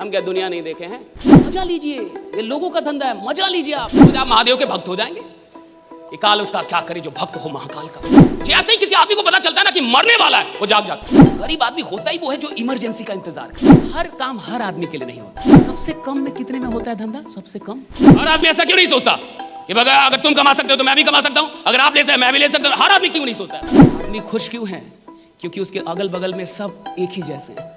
हम क्या दुनिया नहीं देखे हैं? मजा लीजिए, ये लोगों का धंधा है, मजा लीजिए। आप महादेव के भक्त हो जाएंगे कि काल उसका क्या करे जो भक्त हो महाकाल का। जैसे ही किसी आदमी को पता चलता है ना कि मरने वाला है, वो जाग जाता है। गरीब आदमी होता ही वो है जो इमरजेंसी का इंतजार करे। हर काम हर आदमी के लिए नहीं होता। सबसे कम में कितने में होता है धंधा? सबसे कम। हर आदमी ऐसा क्यों नहीं सोचता कि अगर तुम कमा सकते हो तो मैं भी कमा सकता हूं, अगर आप ले सकते मैं भी ले सकता हूं? हर आदमी क्यों नहीं सोचता? आदमी खुश क्यों है? क्योंकि उसके अगल बगल में सब एक ही जैसे हैं।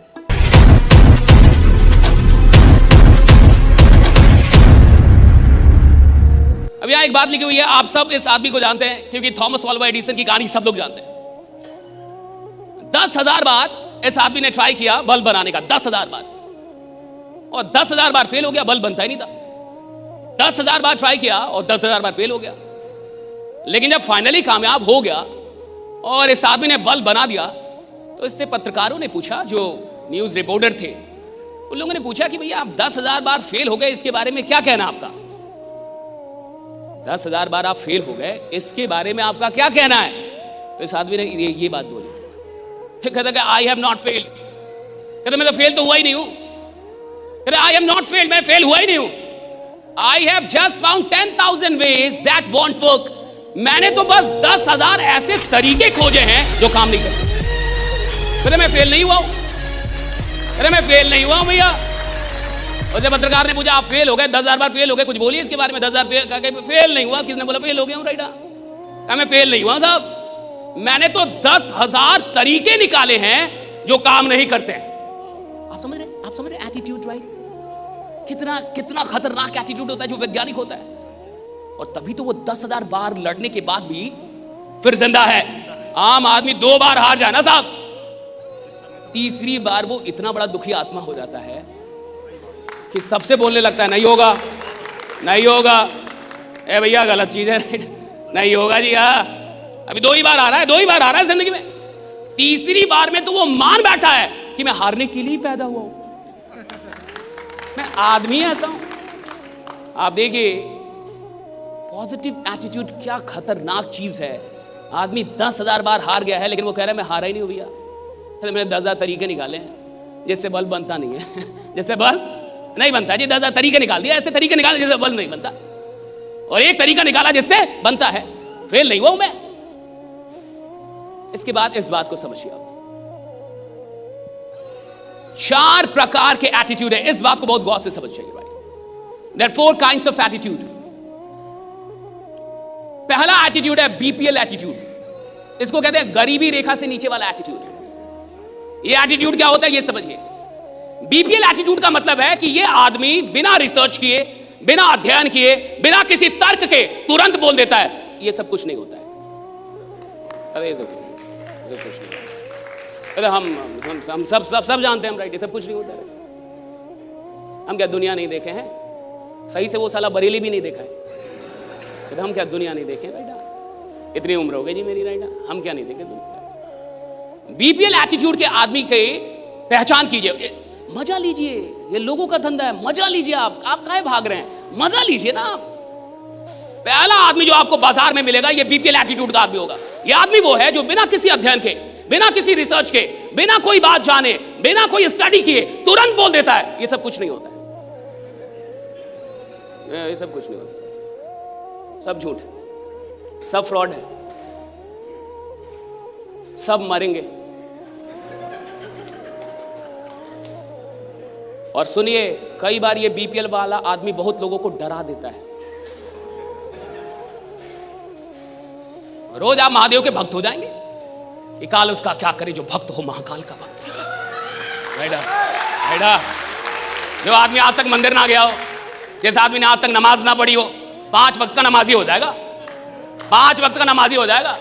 अब यहां एक बात लिखी हुई है, आप सब इस आदमी को जानते हैं क्योंकि थॉमस अल्वा एडिसन की कहानी सब लोग जानते हैं। 10,000 बार इस आदमी ने ट्राई किया बल्ब बनाने का, 10,000 बार, और 10,000 बार फेल हो गया, बल्ब बनता ही नहीं था। 10,000 बार ट्राई किया और 10,000 बार फेल हो गया। लेकिन जब फाइनली कामयाब हो गया और इस आदमी ने बल्ब बना दिया, तो इससे पत्रकारों ने पूछा, जो न्यूज रिपोर्टर थे उन लोगों ने पूछा कि भैया आप 10,000 बार फेल हो गए, इसके बारे में क्या कहना आपका? 10,000 बार आप फेल हो गए, इसके बारे में आपका क्या कहना है? तो इस आदमी ने ये बात बोली। फिर कहता कि आई हैव नॉट फेल्ड। कहता मैं तो फेल तो हुआ ही नहीं हूं। कहता आई हैव नॉट फेल्ड, मैं फेल हुआ ही नहीं हूं। I have just found 10,000 ways that won't work। मैंने तो बस 10,000 ऐसे तरीके खोजे हैं जो काम नहीं करते। कहते मैं फेल नहीं हुआ हूं। कहते मैं फेल नहीं हुआ हूं भैया। और जब पत्रकार ने पूछा आप फेल हो गए, 10,000 बार फेल हो गए, कुछ बोलिए इसके बारे में। 10,000 फेल नहीं हुआ। किसने बोला फेल हो गया हूं? राइटा। कहा मैं फेल नहीं हुआ साहब, मैंने तो 10,000 तरीके निकाले हैं जो काम नहीं करते हैं। आप समझ रहे एटीट्यूड, राइट? कितना खतरनाक एटीट्यूड होता है जो वैज्ञानिक होता है। और तभी तो वो 10,000 बार लड़ने के बाद भी फिर जिंदा है। आम आदमी 2 बार हार जाए ना साहब, तीसरी बार वो इतना बड़ा दुखी आत्मा हो जाता है कि सबसे बोलने लगता है नहीं होगा, नहीं होगा, ए भैया गलत चीज है, नहीं होगा जी। हाँ अभी 2 ही बार आ रहा है, 2 ही बार आ रहा है जिंदगी में। तीसरी बार में तो वो मान बैठा है कि मैं हारने के लिए पैदा हुआ हूं, मैं आदमी ऐसा हूं। आप देखिए पॉजिटिव एटीट्यूड क्या खतरनाक चीज है। आदमी 10,000 बार हार गया है लेकिन वो कह रहा है मैं हारा ही नहीं हूं भैया। मैंने 10,000 तरीके निकाले हैं जिससे बल्ब बनता नहीं है जिससे बल्ब नहीं बनता जी। 10,000 तरीके निकाल दिया, ऐसे तरीके निकाले जिससे बल्ब नहीं बनता, और एक तरीका निकाला जिससे बनता है। फेल नहीं हुआ हूं मैं। इसके बाद इस बात को समझिए आप, 4 प्रकार के एटीट्यूड है। इस बात को बहुत गौर से समझिए भाई। There are 4 kinds of attitude। पहला एटीट्यूड है बीपीएल एटीट्यूड। इसको कहते हैं गरीबी रेखा से नीचे वाला एटीट्यूड। ये एटीट्यूड क्या होता है ये समझिए। बीपीएल एटीट्यूड का मतलब है कि ये आदमी बिना रिसर्च किए, बिना अध्ययन किए, बिना किसी तर्क के तुरंत बोल देता है ये सब कुछ नहीं होता है। अरे ये सब कुछ नहीं, अरे हम सब जानते हैं हम, राइट, ये सब कुछ नहीं होता है। हम क्या दुनिया नहीं देखे हैं? सही से वो साला बरेली भी नहीं देखा है। हम क्या दुनिया नहीं देखे राइट? इतनी उम्र हो गई जी मेरी, राइट, हम क्या नहीं देखे दुनिया? बीपीएल एटीट्यूड के आदमी के पहचान कीजिए। मजा लीजिए, ये लोगों का धंधा है, मजा लीजिए। आप काहे भाग रहे हैं? मजा लीजिए ना आप। पहला आदमी जो आपको बाजार में मिलेगा ये बीपीएल एटीट्यूड का आदमी होगा। ये आदमी वो है जो बिना किसी अध्ययन के, बिना किसी रिसर्च के, बिना कोई बात जाने, बिना कोई स्टडी किए तुरंत बोल देता है ये सब कुछ नहीं होता है, ये सब कुछ नहीं होता, सब झूठ है, सब फ्रॉड है, सब मरेंगे। और सुनिए, कई बार ये बीपीएल वाला आदमी बहुत लोगों को डरा देता है। रोज आप महादेव के भक्त हो जाएंगे कि काल उसका क्या करे जो भक्त हो महाकाल का भक्त। बेटा जो आदमी आज तक मंदिर ना गया हो, जिस आदमी ने आज तक नमाज ना पढ़ी हो, 5 वक्त का नमाजी हो जाएगा, 5 वक्त का नमाजी हो जाएगा।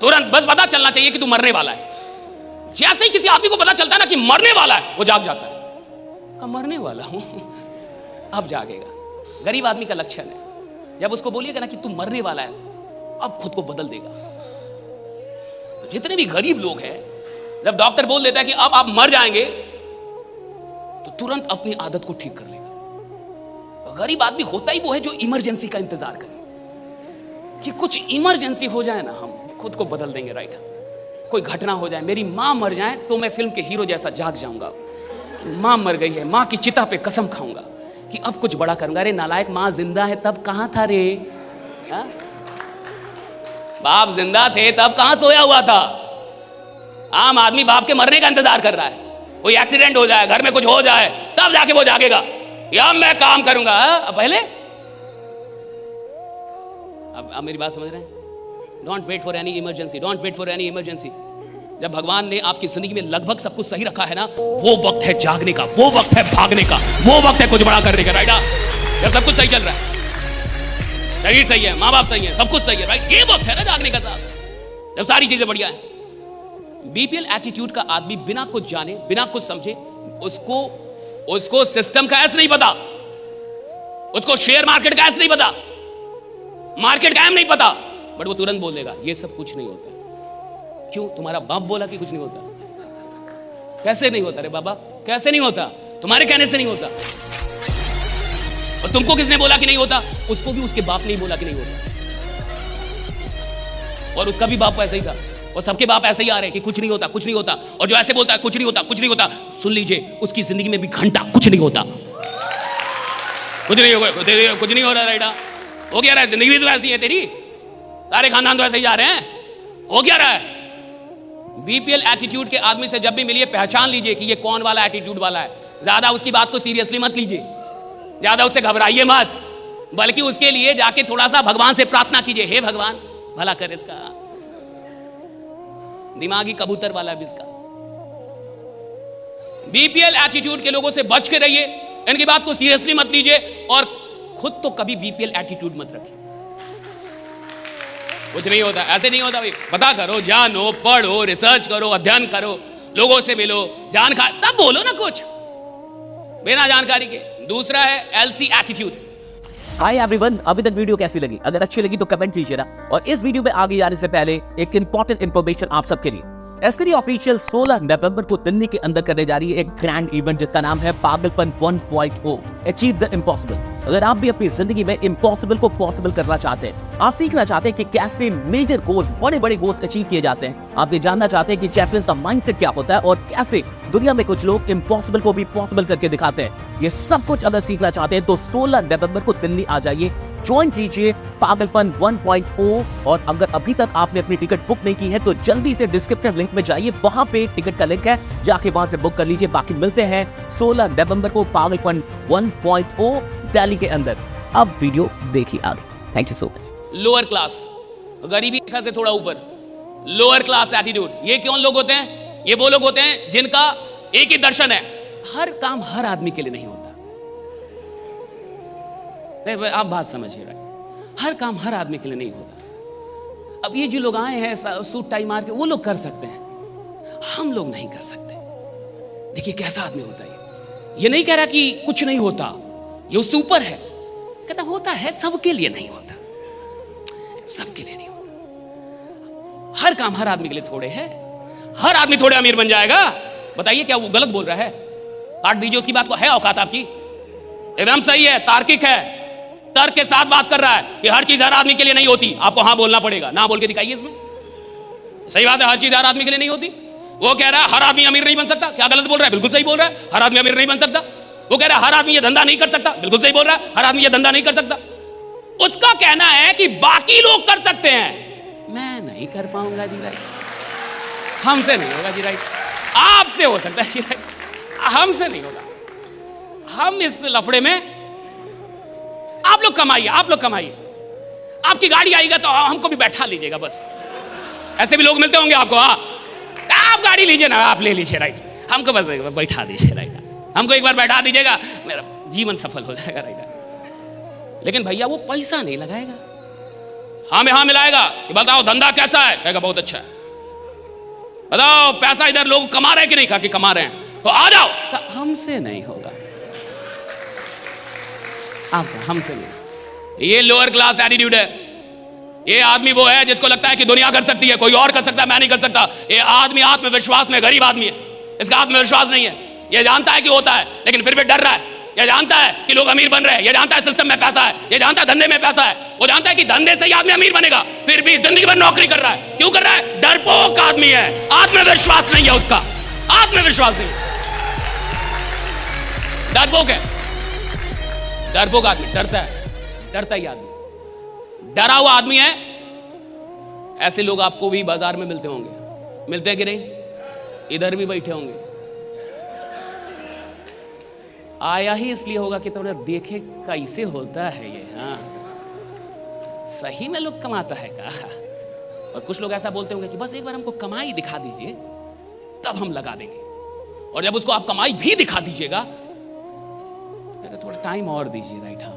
तुरंत बस पता चलना चाहिए कि तू मरने वाला है। जैसे ही किसी आदमी को पता चलता है ना कि मरने वाला है, वो जाग जाता है। का मरने वाला हूं, अब जागेगा। गरीब आदमी का लक्षण है। जब उसको बोलिएगा ना कि तू मरने वाला है, अब खुद को बदल देगा। तो जितने भी गरीब लोग हैं, जब डॉक्टर बोल देता है कि अब आप मर जाएंगे, तो तुरंत अपनी आदत को ठीक कर लेगा। गरीब आदमी होता ही वो है जो इमरजेंसी का इंतजार करे कि कुछ इमरजेंसी हो जाए ना, हम खुद को बदल देंगे। राइट, कोई घटना हो जाए, मेरी मां मर जाए तो मैं फिल्म के हीरो जैसा जाग जाऊंगा मां मर गई है, मां की चिता पे कसम खाऊंगा कि अब कुछ बड़ा करूंगा। अरे नालायक, मां जिंदा है तब कहां था रे? हा? बाप जिंदा थे तब कहां सोया हुआ था? आम आदमी बाप के मरने का इंतजार कर रहा है, कोई एक्सीडेंट हो जाए, घर में कुछ हो जाए, तब जाके वो जागेगा या मैं काम करूंगा। पहले अब मेरी बात समझ रहे हैं? Don't wait for any emergency, don't wait for any emergency. जब भगवान ने आपकी जिंदगी में लगभग सब कुछ सही रखा है ना, वो वक्त है जागने का, वो वक्त है भागने का, वो वक्त है कुछ बड़ा करने का। राइट? जब सब कुछ सही चल रहा है, शरीर सही है, माँ बाप सही है, सब कुछ सही है, राइट? ये वक्त है ना जागने का साहब, जब सारी चीजें बढ़िया है। बीपीएल एटीट्यूड का आदमी बिना कुछ जाने, बिना कुछ समझे, उसको सिस्टम का ऐसा नहीं पता, उसको शेयर मार्केट का ऐसा नहीं पता, मार्केट का नहीं पता, बट वो तुरंत बोल देगा ये सब कुछ नहीं होता। क्यों? तुम्हारा बाप बोला कि कुछ नहीं होता। कैसे नहीं होता रे बाबा? कैसे नहीं होता? तुम्हारे कहने से नहीं होता। और तुमको किसने बोला कि नहीं होता? उसको भी उसके बाप ने ही बोला कि नहीं होता, और उसका भी बाप ऐसा ही था, और सबके बाप ऐसे ही आ रहे हैं कि कुछ नहीं होता, कुछ नहीं होता। और जो ऐसे बोलता है कुछ नहीं होता, कुछ नहीं होता, सुन लीजिए उसकी जिंदगी में भी घंटा कुछ नहीं होता, कुछ नहीं होगा, कुछ नहीं हो रहा। राइट? हो क्या रहा है? जिंदगी भी तो ऐसी है तेरी, सारे खानदान तो ऐसे ही जा रहे हैं। हो क्या रहा है? बीपीएल एटीट्यूड के आदमी से जब भी मिलिए पहचान लीजिए कि ये कौन वाला एटीट्यूड वाला है। ज्यादा उसकी बात को सीरियसली मत लीजिए, ज्यादा उससे घबराइए मत, बल्कि उसके लिए जाके थोड़ा सा भगवान से प्रार्थना कीजिए, हे भगवान भला कर इसका, दिमागी कबूतर वाला भी इसका। बीपीएल एटीट्यूड के लोगों से बच के रहिए, इनकी बात को सीरियसली मत लीजिए, और खुद तो कभी बीपीएल एटीट्यूड मत रखिए। कुछ नहीं होता, ऐसे नहीं होता भाई। पता करो, जानो, पढ़ो, रिसर्च करो, अध्ययन करो, लोगों से मिलो, जानकारी, तब बोलो ना कुछ बिना जानकारी के। दूसरा है एलसी एटीट्यूड। हाय एवरीवन, अभी तक वीडियो कैसी लगी? अगर अच्छी लगी तो कमेंट कीजिए ना। और इस वीडियो में आगे जाने से पहले एक इंपॉर्टेंट इंफॉर्मेशन आप सबके लिए। एस्करी ऑफिशियल 16 नवंबर को दिल्ली के अंदर करने जा रही है एक ग्रैंड इवेंट जिसका नाम है पागलपन 1.0 अचीव द इम्पॉसिबल। अगर आप भी अपनी जिंदगी में इम्पॉसिबल को पॉसिबल करना चाहते हैं, आप सीखना चाहते हैं कि कैसे मेजर गोल्स, बड़े बड़े गोल्स अचीव किए जाते हैं, आप ये जानना चाहते हैं कि चैंपियंस का माइंडसेट क्या होता है और कैसे दुनिया में कुछ लोग इम्पॉसिबल को भी पॉसिबल करके दिखाते हैं, ये सब कुछ अगर सीखना चाहते हैं तो 16 नवंबर को दिल्ली आ जाइए, ज्वाइन कीजिए पागलपन 1.0। और अगर अभी तक आपने अपनी टिकट बुक नहीं की है तो जल्दी से डिस्क्रिप्शन लिंक में जाइए, वहां पे टिकट का लिंक है, जाके वहां से बुक कर लीजिए। बाकी मिलते हैं 16 नवंबर को पागलपन 1.0 दिल्ली के अंदर। अब वीडियो देखिए आगे। Thank you so much. Lower class, गरीबी रेखा से थोड़ा ऊपर, लोअर क्लास एटीट्यूड। ये कौन लोग होते हैं? ये वो लोग होते हैं जिनका एक ही दर्शन है, हर काम हर आदमी के लिए नहीं होता। आप बात समझिए, राइट? हर काम हर आदमी के लिए नहीं होता। अब ये जो लोग आए हैं सूट टाई मार के, वो लोग कर सकते हैं, हम लोग नहीं कर सकते। देखिए कैसा आदमी होता है। ये नहीं कह रहा कि कुछ नहीं होता, ये उससे ऊपर है, कहता होता है, सबके लिए नहीं होता, सबके लिए नहीं होता। हर काम हर आदमी के लिए थोड़े है, हर आदमी थोड़े अमीर बन जाएगा। बताइए क्या वो गलत बोल रहा है? काट दीजिए उसकी बात को। है औकात आपकी? एकदम सही है, तार्किक है, तर्क के साथ बात कर रहा है कि हर चीज हर आदमी के लिए नहीं होती। आपको हाँ बोलना पड़ेगा, ना बोल के दिखाइए इसमें। सही बात है, हर चीज हर आदमी के लिए नहीं होती। वो कह रहा है हर आदमी अमीर नहीं बन सकता, क्या गलत बोल रहा है? बिल्कुल सही बोल रहा है, हर आदमी अमीर नहीं बन सकता। वो कह रहा है हर आदमी ये धंधा नहीं कर सकता, बिल्कुल सही बोल रहा है, हर आदमी ये धंधा नहीं कर सकता। उसका कहना है कि बाकी लोग कर सकते हैं, मैं नहीं कर पाऊंगा जी, राइट? हमसे नहीं होगा जी, राइट? आपसे हो सकता है जी, राइट? हमसे नहीं होगा। हम इस लफड़े में, आप लोग कमाइए, आप लोग कमाइए, आपकी गाड़ी आएगा तो हमको भी बैठा लीजिएगा बस। ऐसे भी लोग मिलते होंगे आपको। हाँ, आप गाड़ी लीजिए ना, आप ले लीजिए, राइट? हमको बस बैठा दीजिए, राइट? हमको एक बार बैठा दीजिएगा, मेरा जीवन सफल हो जाएगा, राइट? लेकिन भैया वो पैसा नहीं लगाएगा, हाँ में हाँ मिलाएगा कि बताओ धंधा कैसा है, कहेगा बहुत अच्छा है। बताओ पैसा इधर लोग कमा रहे हैं कि नहीं? कहा कि कमा रहे हैं, तो आ जाओ। हमसे नहीं होगा, हमसे नहीं। ये लोअर क्लास एटीट्यूड है। ये आदमी वो है जिसको लगता है कि दुनिया कर सकती है, कोई और कर सकता है, मैं नहीं कर सकता। ये आदमी आत्मविश्वास में गरीब आदमी है, इसका आत्मविश्वास नहीं है। ये जानता है कि होता है, लेकिन फिर भी डर रहा है। ये जानता है कि लोग अमीर बन रहे हैं, ये जानता है सिस्टम में पैसा है, ये जानता है धंधे में पैसा है, वो जानता है कि धंधे से ही आदमी अमीर बनेगा, फिर भी जिंदगी भर नौकरी कर रहा है। क्यों कर रहा है? डरपोक आदमी है, आत्मविश्वास नहीं है उसका, आत्मविश्वास नहीं। डरपोक है, डरपोक आदमी, डरता है, डरता ही आदमी, डरा हुआ आदमी है। ऐसे लोग आपको भी बाजार में मिलते होंगे, मिलते हैं कि नहीं? इधर भी बैठे होंगे। आया ही इसलिए होगा कि थोड़ा देखे कैसे होता है ये। हाँ, सही में लोग कमाता है का? और कुछ लोग ऐसा बोलते होंगे कि बस एक बार हमको कमाई दिखा दीजिए तब हम लगा देंगे, और जब उसको आप कमाई भी दिखा दीजिएगा तो थोड़ा टाइम और दीजिए। राइट, हाँ,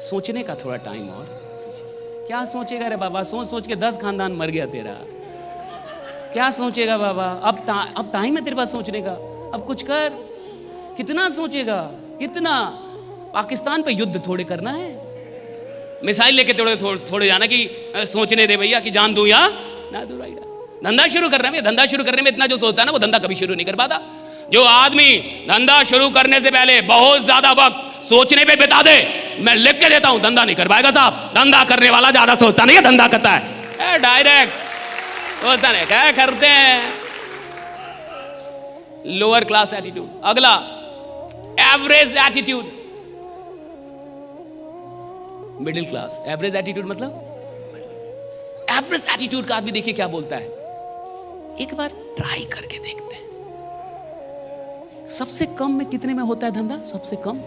सोचने का थोड़ा टाइम और दीजिए। क्या सोचेगा रे बाबा? सोच सोच के 10 खानदान मर गया तेरा। क्या सोचेगा बाबा? अब टाइम है तेरे पास सोचने का, अब कुछ कर। कितना सोचेगा? कितना? पाकिस्तान पे युद्ध थोड़े करना है, मिसाइल लेके थोड़े जाना कि सोचने दे भैया कि जान दूं या ना दूं। राइट, धंधा शुरू करने में, धंधा शुरू करने में इतना जो सोचता है ना, वो धंधा कभी शुरू नहीं कर पाता। जो आदमी धंधा शुरू करने से पहले बहुत ज्यादा वक्त सोचने पे बिता दे, मैं लिख के देता हूं, धंधा नहीं कर पाएगा साहब। धंधा करने वाला ज्यादा सोचता नहीं है, धंधा करता है डायरेक्ट होता नहीं। क्या करते हैं? Lower class attitude. अगला, average attitude. Middle class. Average attitude मतलब, एवरेज एटीट्यूड का आदमी देखिए क्या बोलता है, एक बार ट्राई करके देखते हैं। सबसे कम में कितने में होता है धंधा? सबसे कम,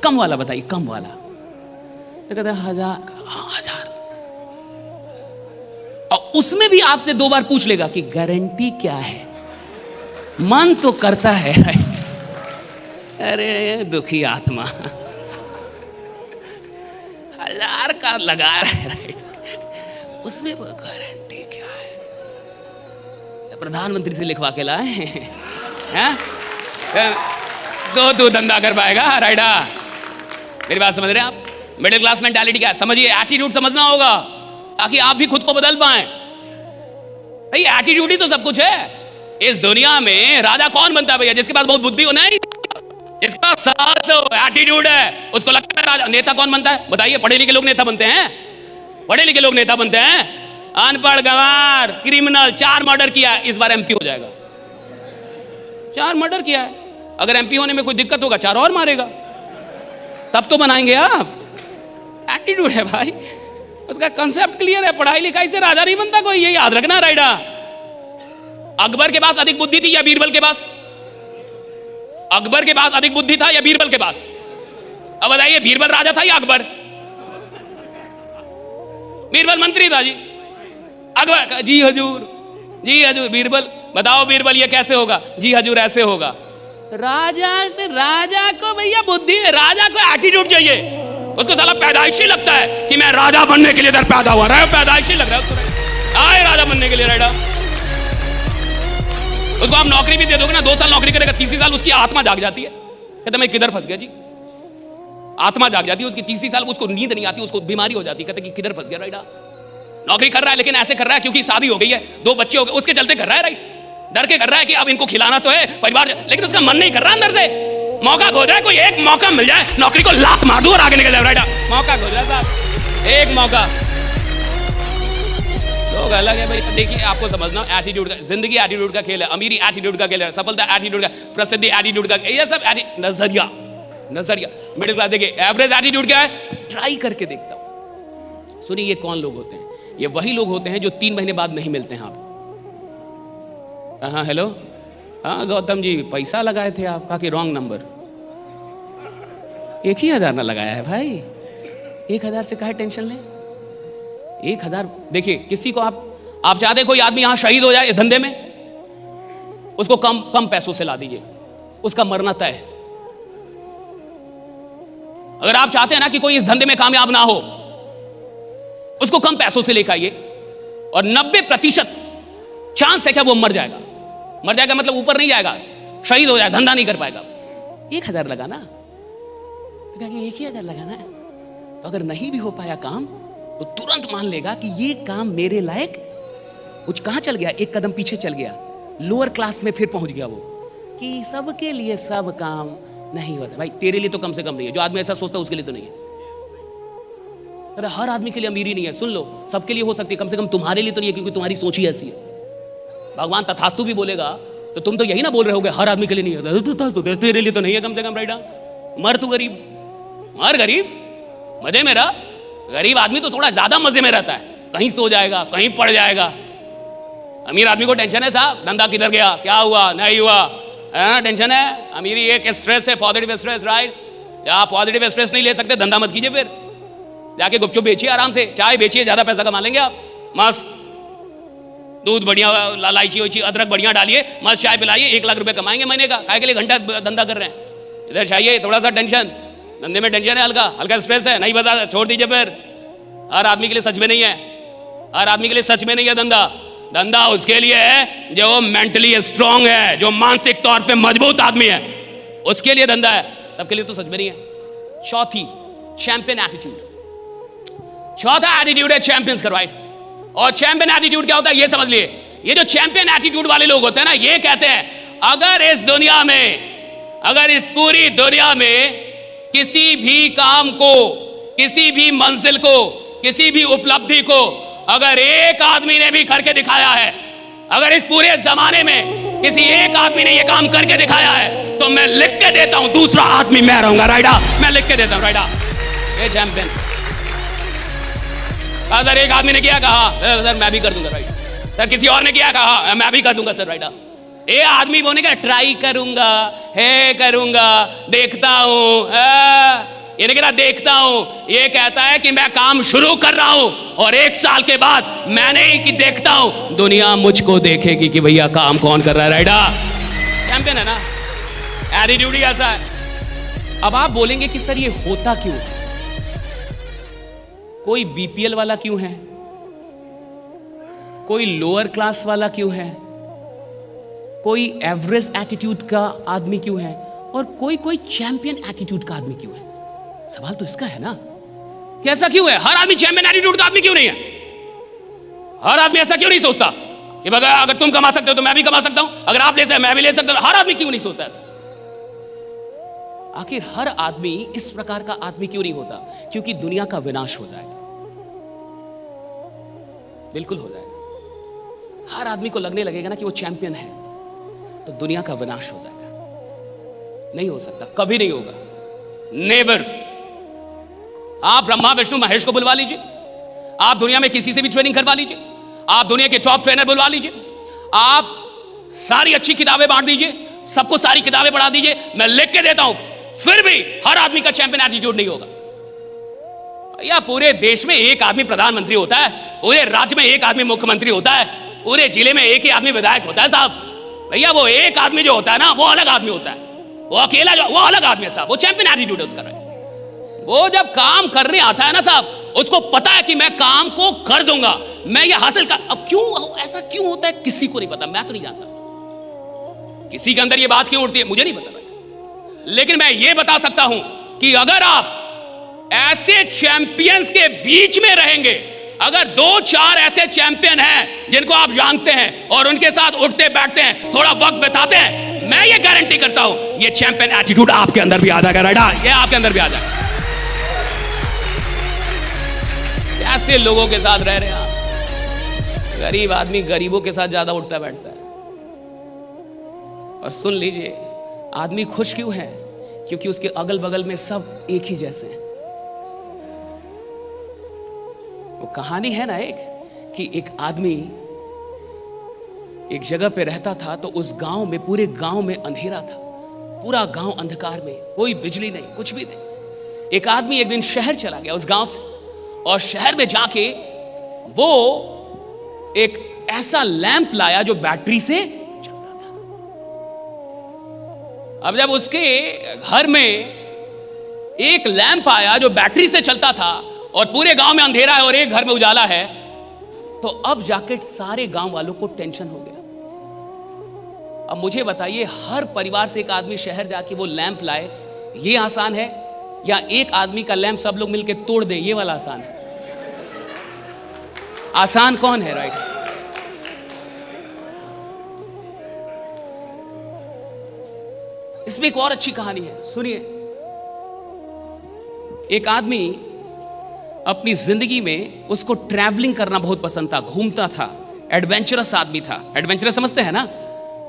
कम वाला बताइए, कम वाला। तो कहता है 1000। और उसमें भी आपसे 2 बार पूछ लेगा कि गारंटी क्या है। मन तो करता है, अरे दुखी आत्मा, 1000 का लगा रहा है, राइट, उसमें वो गारंटी क्या है? प्रधानमंत्री से लिखवा के लाए हैं तो तू धंधा कर पाएगा। राइडा, मेरी बात समझ रहे हैं आप? मिडिल क्लास मेंटालिटी क्या है समझिए, एटीट्यूड समझना होगा ताकि आप भी खुद को बदल पाए। भाई एटीट्यूड ही तो सब कुछ है इस दुनिया में। राजा कौन बनता है भैया? जिसके पास बहुत बुद्धि हो, नहीं, जिसके पास साहस हो, एटीट्यूड है, उसको लगता है राजा। नेता कौन बनता है बताइए? पढ़े लिखे लोग नेता बनते हैं, पढ़े लिखे लोग नेता बनते हैं। अनपढ़, गंवार, क्रिमिनल, 4 मर्डर किया, इस बार एमपी हो जाएगा। 4 मर्डर किया है, अगर एमपी होने में कोई दिक्कत होगा 4 और मारेगा, तब तो बनाएंगे आप। एटीट्यूड है भाई, उसका कंसेप्ट क्लियर है। पढ़ाई लिखाई से राजा नहीं बनता कोई, ये याद रखना। राइडा, अकबर के पास अधिक बुद्धि थी या बीरबल के पास? अकबर के पास अधिक बुद्धि था या बीरबल के पास? अब बताइए, बीरबल राजा था या अकबर? बीरबल मंत्री था जी। अकबर जी हजूर, जी हजूर। बीरबल, बताओ बीरबल ये कैसे होगा? जी हजूर ऐसे होगा। राजा को भैया बुद्धि, राजा को एटीट्यूड चाहिए। उसको साला पैदाइशी लगता है कि मैं राजा बनने के लिए इधर पैदा हुआ। पैदाइशी लग रहा है उसको, आए राजा बनने के लिए। राइडा, उसको आप नौकरी भी दे दोगे ना, 2 साल नौकरी करेगा, 3 साल उसकी आत्मा जाग जाती है। कहते मैं किधर फंस गया जी? आत्मा जाग जाती है उसकी, 3 साल उसको नींद नहीं आती, उसको बीमारी हो जाती है। कहते कि किधर फंस गया? राइडा, नौकरी कर रहा है लेकिन ऐसे कर रहा है क्योंकि शादी हो गई है, 2 बच्चे हो गए, उसके चलते कर रहा है। राइट, डर के कर रहा है कि अब इनको खिलाना तो है परिवार, लेकिन उसका मन नहीं कर रहा अंदर से। मौका खो जाए, कोई एक मौका मिल जाए, नौकरी को लात मार दूं और आगे निकल जाए। राइडा, मौका खो जाए साहब, एक मौका। लोग अलग है भाई। देखिए, आपको समझना, एटीट्यूड का, जिंदगी एटीट्यूड का खेल है, अमीरी एटीट्यूड का खेल है, सफलता एटीट्यूड का, प्रसिद्धि एटीट्यूड का, ये सब नजरिया। मिडिल क्लास देखिए, एवरेज एटीट्यूड क्या है? ट्राई करके देखता हूं। सुनिए, ये कौन लोग होते हैं? ये वही लोग होते हैं जो 3 महीने बाद नहीं मिलते हैं आपको। हाँ हेलो, हाँ गौतम जी पैसा लगाए थे आप, कहा कि रॉन्ग नंबर। 1,000 ना लगाया है भाई, 1,000 से काहे टेंशन लें? 1,000 देखिए, किसी को आप चाहते कोई आदमी यहां शहीद हो जाए इस धंधे में, उसको कम पैसों से ला दीजिए, उसका मरना तय है। अगर आप चाहते हैं ना कि कोई इस धंधे में कामयाब ना हो, उसको कम पैसों से लेकर आइए और 90% चांस है क्या वो मर जाएगा। मर जाएगा मतलब ऊपर नहीं जाएगा, शहीद हो जाए, धंधा नहीं कर पाएगा। 1,000 लगाना, तो कहा कि 1,000 लगाना है, तो अगर नहीं भी हो पाया काम तो तुरंत मान लेगा कि ये काम मेरे लायक कुछ कहां चल गया, एक कदम पीछे चल गया, लोअर क्लास में फिर पहुंच गया वो, कि सबके लिए सब काम नहीं होता। भाई तेरे लिए तो कम से कम नहीं है, जो आदमी ऐसा सोचता है उसके लिए तो नहीं है। अरे हर आदमी के लिए अमीरी नहीं है, सुन लो, सबके लिए हो सकती है, कम से कम तुम्हारे लिए तो नहीं है, क्योंकि तुम्हारी सोच ही ऐसी है। भगवान तथास्तु भी बोलेगा तो तुम तो यही ना बोल रहे होगे हर आदमी के लिए नहीं है, तो तेरे लिए तो नहीं है कम से कम राइडा। मर तू गरीब, मर गरीब, मजे में रह। गरीब आदमी तो थोड़ा ज्यादा मजे में रहता है, कहीं सो जाएगा, कहीं पड़ जाएगा। अमीर आदमी को टेंशन है साहब, धंधा किधर गया, क्या हुआ, नहीं हुआ, टेंशन है। अमीरी एक स्ट्रेस है, पॉजिटिव स्ट्रेस, राइट। आप पॉजिटिव स्ट्रेस नहीं ले सकते, धंधा मत कीजिए, फिर जाके गुपचुप बेचिए, आराम से चाय बेचिए, ज्यादा पैसा कमा लेंगे आप। मस्त दूध बढ़िया, इलायची वैची अदरक बढ़िया डालिए, मस्त चाय पिलाइए, 1 लाख रुपए कमाएंगे महीने का। काय के लिए घंटा धंधा कर रहे हैं। इधर चाहिए थोड़ा सा टेंशन, धंधे में टेंशन है, हल्का हल्का स्ट्रेस है, नहीं बता, छोड़ दीजिए फिर। हर आदमी के लिए सच में नहीं है, हर आदमी के लिए सच में नहीं है धंधा। धंधा उसके लिए है जो मेंटली स्ट्रांग है, जो मानसिक तौर पे मजबूत आदमी है, उसके लिए धंधा है। सबके लिए तो सच में नहीं है। चौथी, चैंपियन एटीट्यूड। चौथा एटीट्यूड है चैंपियंस का, राइट। और चैंपियन एटीट्यूड क्या होता है ये समझ लिए। ये जो चैंपियन एटीट्यूड वाले लोग होते हैं ना, ये कहते हैं अगर इस दुनिया में, अगर इस पूरी दुनिया में किसी भी काम को, किसी भी मंजिल को, किसी भी उपलब्धि को अगर एक आदमी ने भी करके दिखाया है, अगर इस पूरे जमाने में किसी एक आदमी ने ये काम करके दिखाया है, तो मैं लिख के देता हूं दूसरा आदमी मैं रहूंगा, राइडा। मैं लिख के देता हूं, राइडा। ये चैंपियन। सर एक आदमी ने किया, कहा सर मैं भी कर दूंगा, राइट। सर किसी और ने किया, कहा मैं भी कर दूंगा सर, राइडा। ये आदमी बोलेगा ट्राई करूंगा, है करूंगा, देखता हूं। ये नहीं कहता देखता हूं, ये कहता है कि मैं काम शुरू कर रहा हूं और 1 साल के बाद मैंने ही कि देखता हूं, दुनिया मुझको देखेगी कि भैया काम कौन कर रहा है, राइडा। चैंपियन है ना, एटीट्यूड ही ऐसा है। अब आप बोलेंगे कि सर ये होता क्यों है, कोई बीपीएल वाला क्यों है, कोई लोअर क्लास वाला क्यों है, कोई एवरेज एटीट्यूड का आदमी क्यों है, और कोई चैंपियन एटीट्यूड का आदमी क्यों है। सवाल तो इसका है ना कि ऐसा क्यों है, हर आदमी चैंपियन एटीट्यूड का आदमी क्यों नहीं है। हर आदमी ऐसा क्यों नहीं सोचता कि अगर तुम कमा सकते हो तो मैं भी कमा सकता हूं, अगर आप ले सकते मैं भी ले सकता हूं। हर आदमी क्यों नहीं सोचता ऐसा। आखिर हर आदमी इस प्रकार का आदमी क्यों नहीं होता, क्योंकि दुनिया का विनाश हो जाएगा, बिल्कुल हो जाएगा। हर आदमी को लगने लगेगा ना कि वो चैंपियन है, तो दुनिया का विनाश हो जाएगा। नहीं हो सकता, कभी नहीं होगा, नेवर। आप ब्रह्मा विष्णु महेश को बुलवा लीजिए, आप दुनिया में किसी से भी ट्रेनिंग करवा लीजिए, आप दुनिया के टॉप ट्रेनर बुलवा लीजिए, आप सारी अच्छी किताबें बांट दीजिए, सबको सारी किताबें पढ़ा दीजिए, मैं लिख के देता हूं, फिर भी हर आदमी का चैंपियन एटीट्यूड नहीं होगा। या पूरे देश में एक आदमी प्रधानमंत्री होता है, पूरे राज्य में एक आदमी मुख्यमंत्री होता है, पूरे जिले में एक ही आदमी विधायक होता है साहब। भैया वो एक आदमी जो होता है ना, वो अलग आदमी होता है, वो अकेला जो, वो अलग आदमी है साहब, वो चैंपियन एटीट्यूड है उसका। वो जब काम करने आता है ना साहब, उसको पता है कि मैं काम को कर दूंगा, मैं ये हासिल कर। अब क्यों ऐसा क्यों होता है किसी को नहीं पता, मैं तो नहीं जानता किसी के अंदर ये बात क्यों उठती है, मुझे नहीं पता। लेकिन मैं ये बता सकता हूं कि अगर आप ऐसे चैंपियंस के बीच में रहेंगे, अगर 2-4 ऐसे चैंपियन हैं जिनको आप जानते हैं और उनके साथ उठते बैठते हैं, थोड़ा वक्त बिताते हैं, मैं ये गारंटी करता हूं ये चैंपियन एटीट्यूड आपके अंदर भी आ जाएगा, राइडा। ये आपके अंदर भी आ जाएगा। ऐसे लोगों के साथ रह रहे हैं आप। गरीब आदमी गरीबों के साथ ज्यादा उठता बैठता है। और सुन लीजिए, आदमी खुश क्यों है, क्योंकि उसके अगल बगल में सब एक ही जैसे हैं। वो कहानी है ना एक, कि एक आदमी एक जगह पे रहता था, तो उस गांव में, पूरे गांव में अंधेरा था, पूरा गांव अंधकार में, कोई बिजली नहीं, कुछ भी नहीं। एक आदमी एक दिन शहर चला गया उस गांव से, और शहर में जाके वो एक ऐसा लैंप लाया जो बैटरी से चलता था। अब जब उसके घर में एक लैंप आया जो बैटरी से चलता था, और पूरे गांव में अंधेरा है और एक घर में उजाला है, तो अब जाके सारे गांव वालों को टेंशन हो गया। अब मुझे बताइए, हर परिवार से एक आदमी शहर जाके वो लैंप लाए, ये आसान है, या एक आदमी का लैंप सब लोग मिलकर तोड़ दे, ये वाला आसान है? आसान कौन है, राइट? इसमें एक और अच्छी कहानी है, सुनिए। एक आदमी अपनी जिंदगी में, उसको ट्रैवलिंग करना बहुत पसंद था, घूमता था, एडवेंचरस आदमी था। एडवेंचरस समझते हैं ना,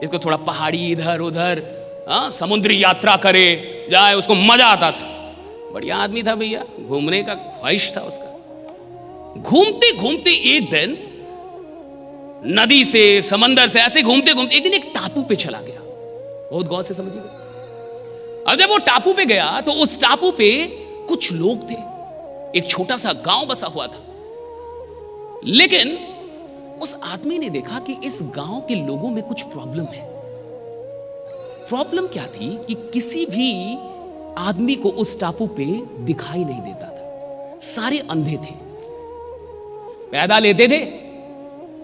इसको थोड़ा पहाड़ी इधर उधर, समुद्री यात्रा करे जाए, उसको मजा आता था। बढ़िया आदमी था भैया, घूमने का ख्वाहिश था उसका। घूमते घूमते एक दिन नदी से समंदर से ऐसे घूमते घूमते एक दिन एक टापू पे चला गया। बहुत गौर से समझिएगा। अब जब वो टापू पे गया तो उस टापू पे कुछ लोग थे, एक छोटा सा गांव बसा हुआ था। लेकिन उस आदमी ने देखा कि इस गांव के लोगों में कुछ प्रॉब्लम है। प्रॉब्लम क्या थी कि किसी भी आदमी को उस टापू पे दिखाई नहीं देता था, सारे अंधे थे, पैदा लेते थे।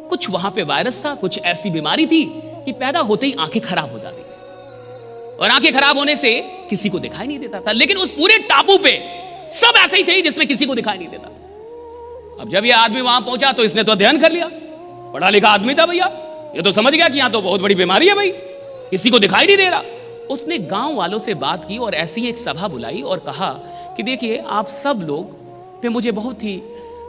कुछ वहां पे वायरस था, कुछ ऐसी बीमारी थी कि पैदा होते ही आंखें खराब हो जाती थी, और आंखें खराब होने से किसी को दिखाई नहीं देता था। लेकिन उस पूरे टापू पे सब ऐसे ही थे जिसमें किसी को दिखाई नहीं देता था। अब जब ये आदमी वहां पहुंचा तो इसने तो अध्ययन कर लिया, पढ़ा लिखा आदमी था भैया, ये तो समझ गया कि यहां तो बहुत बड़ी बीमारी है भाई, किसी को दिखाई नहीं दे रहा। उसने गांव वालों से बात की और ऐसी एक सभा बुलाई और कहा कि देखिए, आप सब लोग पे मुझे बहुत ही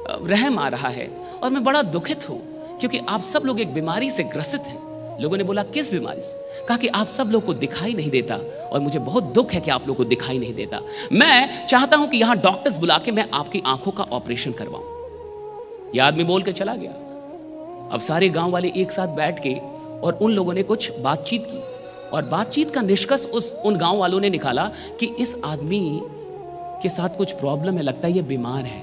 रहम आ रहा है और मैं बड़ा दुखित हूं क्योंकि आप सब लोग एक बीमारी से ग्रसित हैं। लोगों ने बोला, किस बीमारी से? कहा कि आप सब लोग को दिखाई नहीं देता और मुझे बहुत दुख है कि आप लोग को दिखाई नहीं देता। मैं चाहता हूं कि यहां डॉक्टर्स बुला के मैं आपकी आंखों का ऑपरेशन करवाऊं। यह आदमी बोल के चला गया। अब सारे गांव वाले एक साथ बैठ के और उन लोगों ने कुछ बातचीत की, और बातचीत का निष्कर्ष उन गांव वालों ने निकाला कि इस आदमी के साथ कुछ प्रॉब्लम है, लगता है ये बीमार है।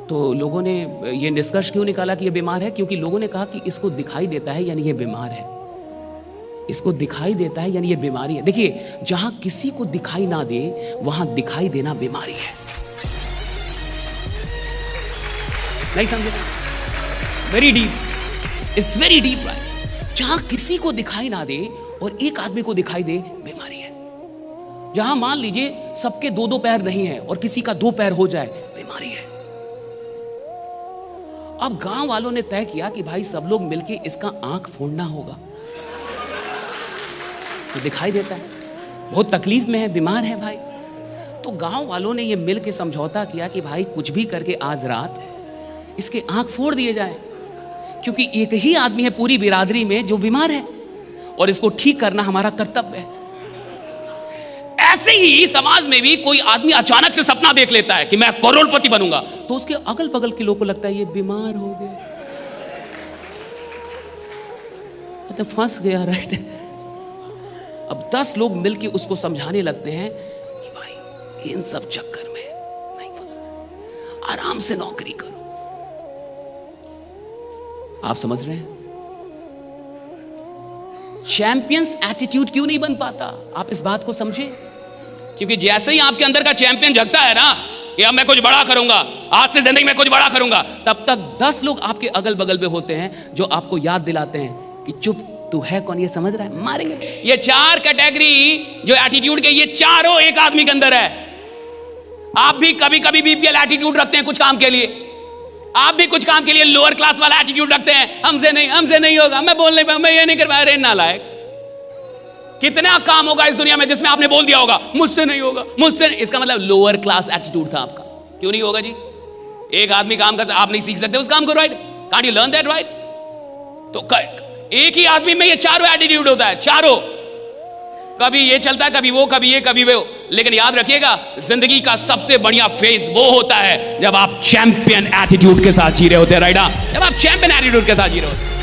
तो लोगों ने ये निष्कर्ष क्यों निकाला कि ये बीमार है? क्योंकि लोगों ने कहा कि इसको दिखाई देता है यानी ये बीमार है, इसको दिखाई देता है यानी ये बीमारी है। देखिए, जहां किसी को दिखाई ना दे वहां दिखाई देना बीमारी है। नहीं समझे? Very deep, it's very deep right. जहां किसी को दिखाई ना दे और एक आदमी को दिखाई दे, बीमारी है। जहां मान लीजिए सबके दो दो पैर नहीं है और किसी का दो पैर हो जाए, बीमारी है। अब गांव वालों ने तय किया कि भाई सब लोग मिलके इसका आंख फोड़ना होगा। तो दिखाई देता है, बहुत तकलीफ में है, बीमार है भाई। तो गांव वालों ने ये मिलके समझौता किया कि भाई कुछ भी करके आज रात इसके आंख फोड़ दिए जाए, क्योंकि एक ही आदमी है पूरी बिरादरी में जो बीमार है और इसको ठीक करना हमारा कर्तव्य है। ऐसे ही समाज में भी कोई आदमी अचानक से सपना देख लेता है कि मैं करोड़पति बनूंगा, तो उसके अगल बगल के लोगों को लगता है ये बीमार हो गया, तो फंस गया राइट। अब 10 लोग मिलके उसको समझाने लगते हैं कि भाई इन सब चक्कर में नहीं फंसना, आराम से नौकरी करो। आप समझ रहे हैं? चैंपियंस एटीट्यूड क्यों नहीं बन पाता? आप इस बात को समझें, क्योंकि जैसे ही आपके अंदर का चैंपियन जगता है ना कि अब मैं कुछ बड़ा करूंगा, आज से जिंदगी में कुछ बड़ा करूंगा, तब तक 10 लोग आपके अगल बगल में होते हैं जो आपको याद दिलाते हैं कि चुप, तू है कौन, ये समझ रहा है, मारेंगे। ये 4 कैटेगरी जो एटीट्यूड के, ये चारों एक आदमी के अंदर है। आप भी कभी कभी बीपीएल एटीट्यूड रखते हैं कुछ काम के लिए, आप भी कुछ काम के लिए लोअर क्लास वाला एटीट्यूड रखते हैं, हमसे नहीं होगा, मैं बोल नहीं पाऊंगा, मैं ये नहीं कर पाया। अरे नालायक, कितना काम होगा इस दुनिया में जिसमें आपने बोल दिया होगा मुझसे नहीं होगा, मुझसे नहीं। इसका मतलब लोअर क्लास एटीट्यूड था आपका। क्यों नहीं होगा जी? एक आदमी काम करता, आप नहीं सीख सकते उस काम को, right? Can't you learn that, right? तो एक ही आदमी में ये चारों एटीट्यूड होता है, चारों। कभी ये चलता है, कभी वो, कभी ये, कभी वो। लेकिन याद रखिएगा, जिंदगी का सबसे बढ़िया फेज वो होता है जब आप चैंपियन एटीट्यूड के साथ जी रहे होते हैं, राइट? जब आप चैंपियन एटीट्यूड के साथ जी रहे होते हैं।